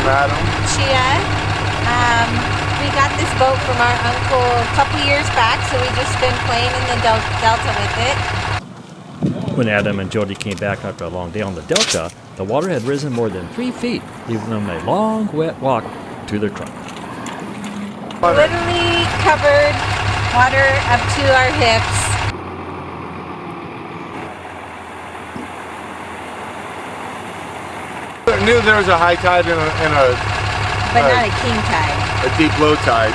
Madam. Chia. We got this boat from our uncle a couple years back, so we've just been playing in the Delta with it. When Adam and Jody came back after a long day on the Delta, the water had risen more than 3 feet, leaving them a long, wet walk to their truck. Literally covered, water up to our hips. I knew there was a high tide and But not a king tide. a deep low tide,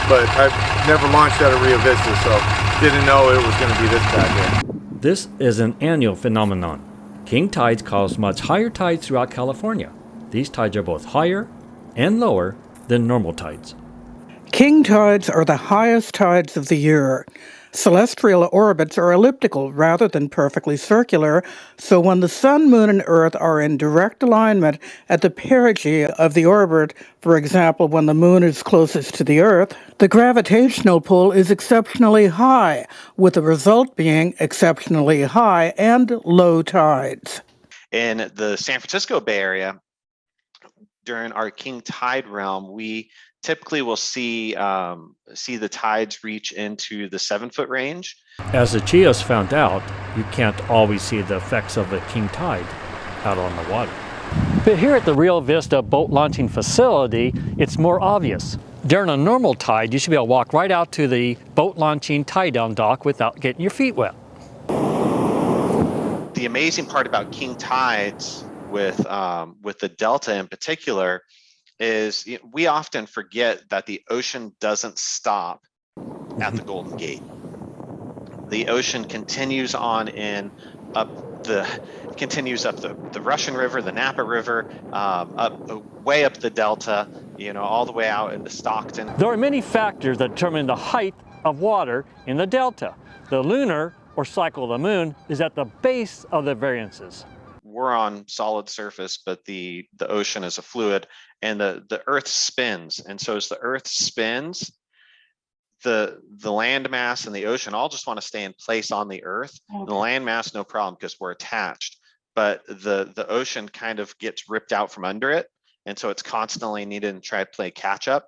but I've never launched out of Rio Vista, so didn't know it was going to be this bad here. This is an annual phenomenon. King tides cause much higher tides throughout California. These tides are both higher and lower than normal tides. King tides are the highest tides of the year. Celestial orbits are elliptical rather than perfectly circular, so when the Sun, Moon, and Earth are in direct alignment at the perigee of the orbit, for example, when the Moon is closest to the Earth, the gravitational pull is exceptionally high, with the result being exceptionally high and low tides. In the San Francisco Bay Area, during our king tide realm, we typically will see the tides reach into the 7-foot range. As the Chias found out, you can't always see the effects of the king tide out on the water. But here at the Rio Vista boat launching facility, it's more obvious. During a normal tide, you should be able to walk right out to the boat launching tie-down dock without getting your feet wet. The amazing part about king tides with the Delta in particular is we often forget that the ocean doesn't stop at the Golden Gate. The ocean continues on continues up the Russian River, the Napa River, way up the Delta, all the way out into Stockton. There are many factors that determine the height of water in the Delta. The lunar, or cycle of the moon, is at the base of the variances. We're on solid surface, but the ocean is a fluid, and the Earth spins. And so as the Earth spins, the land mass and the ocean all just want to stay in place on the Earth. Okay. The land mass, no problem, because we're attached. But the ocean kind of gets ripped out from under it, and so it's constantly needed to try to play catch up.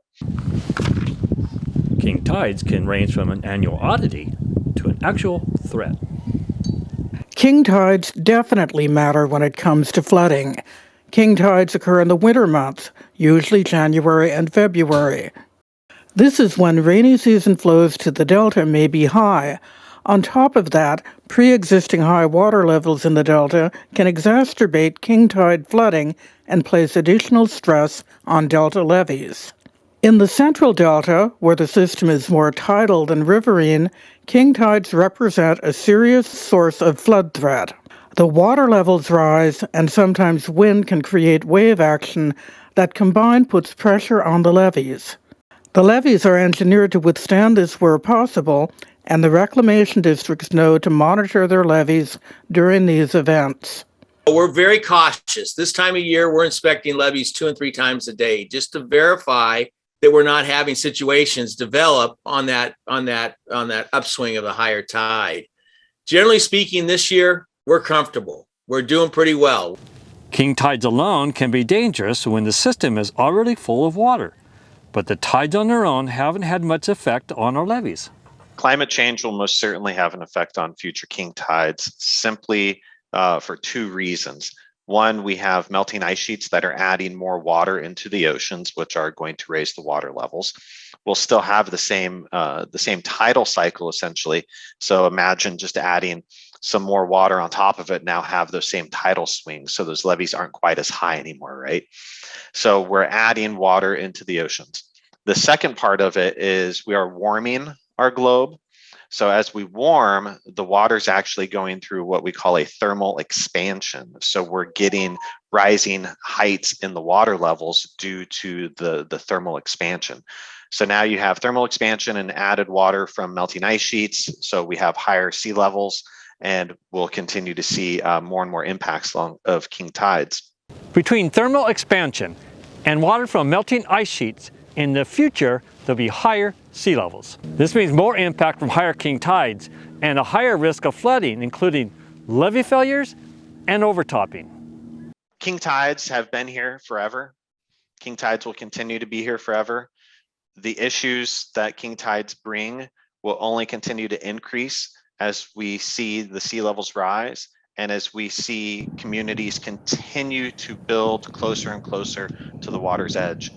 King tides can range from an annual oddity to an actual threat. King tides definitely matter when it comes to flooding. King tides occur in the winter months, usually January and February. This is when rainy season flows to the Delta may be high. On top of that, pre-existing high water levels in the Delta can exacerbate king tide flooding and place additional stress on Delta levees. In the central Delta, where the system is more tidal than riverine, king tides represent a serious source of flood threat. The water levels rise, and sometimes wind can create wave action that combined puts pressure on the levees. The levees are engineered to withstand this where possible, and the reclamation districts know to monitor their levees during these events. We're very cautious. This time of year, we're inspecting levees 2 and 3 times a day just to verify that we're not having situations develop on that upswing of a higher tide. Generally speaking, this year, we're comfortable. We're doing pretty well. King tides alone can be dangerous when the system is already full of water, but the tides on their own haven't had much effect on our levees. Climate change will most certainly have an effect on future king tides, simply for 2 reasons. One, we have melting ice sheets that are adding more water into the oceans, which are going to raise the water levels. We'll still have the same tidal cycle, essentially. So imagine just adding some more water on top of it, now have those same tidal swings. So those levees aren't quite as high anymore, right? So we're adding water into the oceans. The second part of it is we are warming our globe. So as we warm, the water's actually going through what we call a thermal expansion. So we're getting rising heights in the water levels due to the thermal expansion. So now you have thermal expansion and added water from melting ice sheets. So we have higher sea levels, and we'll continue to see more and more impacts of king tides. Between thermal expansion and water from melting ice sheets, in the future, there'll be higher sea levels. This means more impact from higher king tides and a higher risk of flooding, including levee failures and overtopping. King tides have been here forever. king tides will continue to be here forever. The issues that king tides bring will only continue to increase as we see the sea levels rise and as we see communities continue to build closer and closer to the water's edge.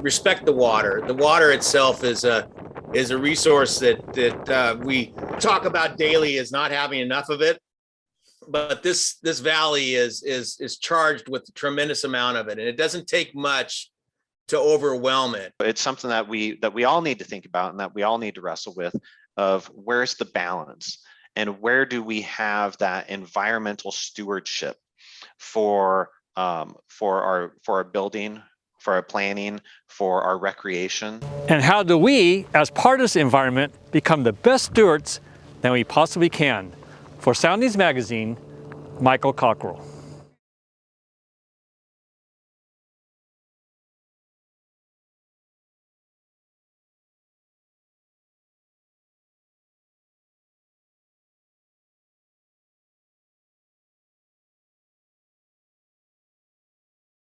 Respect the water. The water itself is a resource that we talk about daily as not having enough of it. But this valley is charged with a tremendous amount of it, and it doesn't take much to overwhelm it. It's something that we all need to think about and that we all need to wrestle with, of where's the balance and where do we have that environmental stewardship for our building, for our planning, for our recreation. And how do we, as part of this environment, become the best stewards that we possibly can? For Soundings Magazine, Michael Cockrell.